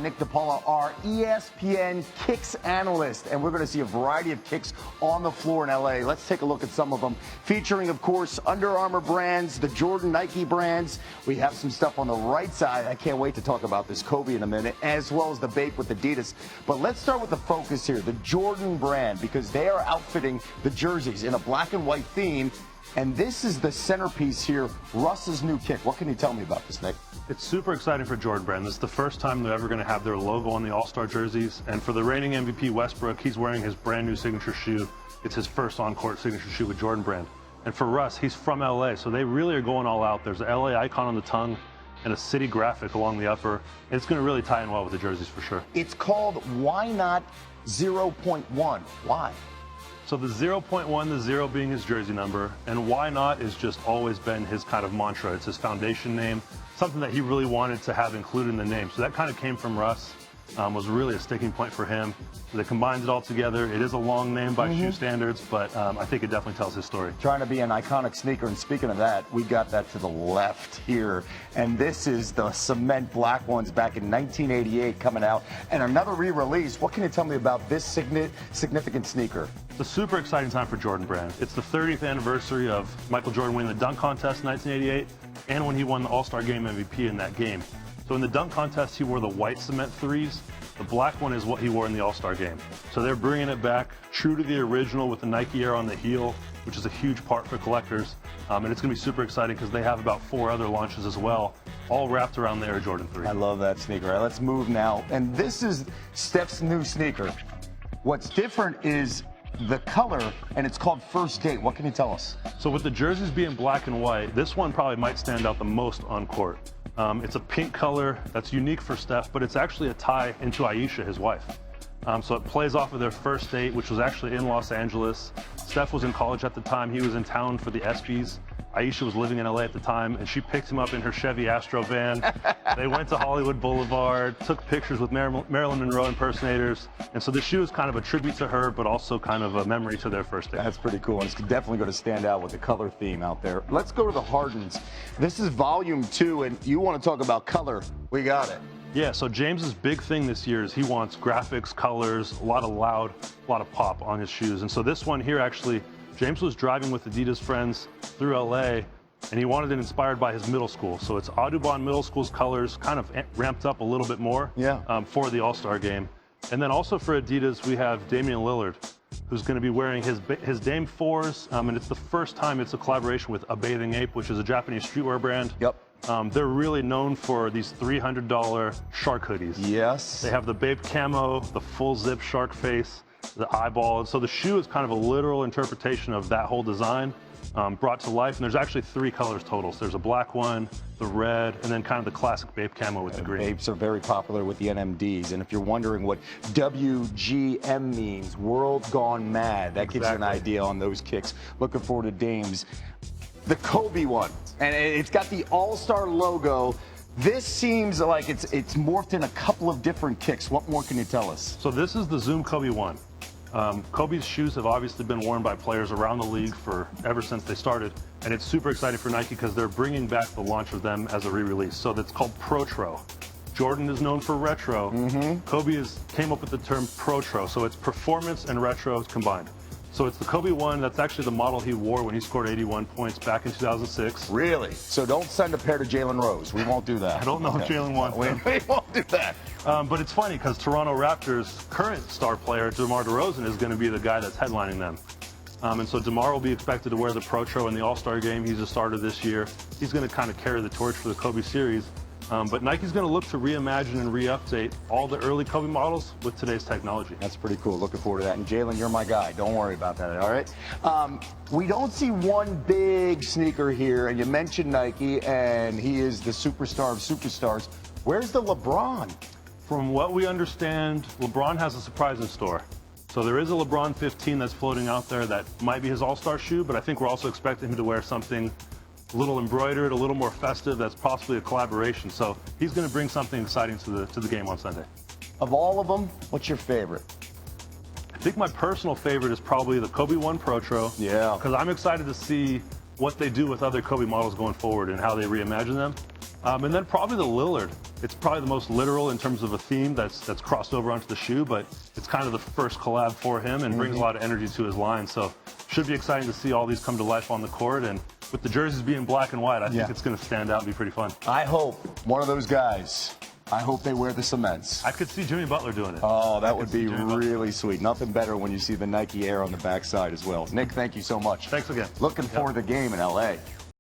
Nick DePaula, our ESPN kicks analyst, and we're going to see a variety of kicks on the floor in LA. Let's take a look at some of them, featuring, of course, Under Armour brands, the Jordan Nike brands. We have some stuff on the right side. I can't wait to talk about this Kobe in a minute, as well as the BAPE with Adidas. But let's start with the focus here, the Jordan brand, because they are outfitting the jerseys in a black and white theme. And this is the centerpiece here, Russ's new kick. What can you tell me about this, Nick? It's super exciting for Jordan Brand. This is the first time they're ever going to have their logo on the All-Star jerseys. And for the reigning MVP Westbrook, he's wearing his brand new signature shoe. It's his first on-court signature shoe with Jordan Brand. And for Russ, he's from LA, so they really are going all out. There's an LA icon on the tongue and a city graphic along the upper. It's going to really tie in well with the jerseys for sure. It's called Why Not 0.1. Why? So the 0.1, the 0 being his jersey number, and why not is just always been his kind of mantra. It's his foundation name, something that he really wanted to have included in the name. So that kind of came from Russ, was really a sticking point for him. They combined it all together. It is a long name by shoe standards, but I think it definitely tells his story. Trying to be an iconic sneaker, and speaking of that, we got that to the left here. And this is the cement black ones back in 1988 coming out. And another re-release. What can you tell me about this significant sneaker? It's a super exciting time for Jordan Brand. It's the 30th anniversary of Michael Jordan winning the dunk contest in 1988 and when he won the All-Star Game MVP in that game. So in the dunk contest, he wore the white cement threes. The black one is what he wore in the All-Star Game. So they're bringing it back true to the original with the Nike Air on the heel, which is a huge part for collectors. And it's going to be super exciting because they have about 4 other launches as well, all wrapped around the Air Jordan 3. I love that sneaker. All right, let's move now. And this is Steph's new sneaker. What's different is the color, and it's called First Date. What can you tell us? So with the jerseys being black and white, this one probably might stand out the most on court. It's a pink color that's unique for Steph, but it's actually a tie into Aisha, his wife. So it plays off of their first date, which was actually in Los Angeles. Steph was in college at the time. He was in town for the ESPYs. Aisha was living in LA at the time, and she picked him up in her Chevy Astro van. They went to Hollywood Boulevard, took pictures with Marilyn Monroe impersonators. And so the shoe is kind of a tribute to her, but also kind of a memory to their first date. That's pretty cool, and it's definitely going to stand out with the color theme out there. Let's go to the Hardens. This is volume 2, and you want to talk about color. We got it. Yeah, so James's big thing this year is he wants graphics, colors, a lot of loud, a lot of pop on his shoes. And so this one here, actually, James was driving with Adidas friends through LA, and he wanted it inspired by his middle school. So it's Audubon Middle School's colors, kind of ramped up a little bit more for the All-Star game. And then also for Adidas, we have Damian Lillard, who's going to be wearing his Dame 4s, and it's the first time it's a collaboration with A Bathing Ape, which is a Japanese streetwear brand. Yep. They're really known for these $300 shark hoodies. Yes. They have the BAPE camo, the full zip shark face, the eyeball. And so the shoe is kind of a literal interpretation of that whole design brought to life. And there's actually 3 colors total. So there's a black one, the red, and then kind of the classic BAPE camo with the green. BAPEs are very popular with the NMDs. And if you're wondering what WGM means, World Gone Mad, that gives you an idea on those kicks. Looking forward to Dames. The Kobe one, and it's got the All-Star logo. This seems like it's morphed in a couple of different kicks. What more can you tell us? So this is the Zoom Kobe one. Kobe's shoes have obviously been worn by players around the league ever since they started, and it's super exciting for Nike because they're bringing back the launch of them as a re-release. So that's called PROTRO. Jordan is known for retro. Kobe came up with the term PROTRO, so it's performance and retro combined. So it's the Kobe one. That's actually the model he wore when he scored 81 points back in 2006. Really? So don't send a pair to Jalen Rose. We won't do that. I don't know if Jalen wants them. We won't do that. But it's funny because Toronto Raptors' current star player, DeMar DeRozan, is going to be the guy that's headlining them. And so DeMar will be expected to wear the PROTRO in the All-Star game. He's a starter this year. He's going to kind of carry the torch for the Kobe series. But Nike's going to look to reimagine and re-update all the early Kobe models with today's technology. That's pretty cool. Looking forward to that. And Jalen, you're my guy. Don't worry about that, all right? We don't see one big sneaker here, and you mentioned Nike, and he is the superstar of superstars. Where's the LeBron? From what we understand, LeBron has a surprise in store. So there is a LeBron 15 that's floating out there that might be his all-star shoe, but I think we're also expecting him to wear something a little embroidered, a little more festive, that's possibly a collaboration. So he's going to bring something exciting to the game on Sunday. Of all of them, what's your favorite? I think my personal favorite is probably the Kobe 1 PROTRO. Yeah. Because I'm excited to see what they do with other Kobe models going forward and how they reimagine them. And then probably the Lillard. It's probably the most literal in terms of a theme that's crossed over onto the shoe, but it's kind of the first collab for him and brings a lot of energy to his line. So should be exciting to see all these come to life on the court. And with the jerseys being black and white, I think it's going to stand out and be pretty fun. I hope one of those guys, I hope they wear the cements. I could see Jimmy Butler doing it. Oh, that would be really sweet. Nothing better when you see the Nike Air on the backside as well. Nick, thank you so much. Thanks again. Looking forward to the game in L.A.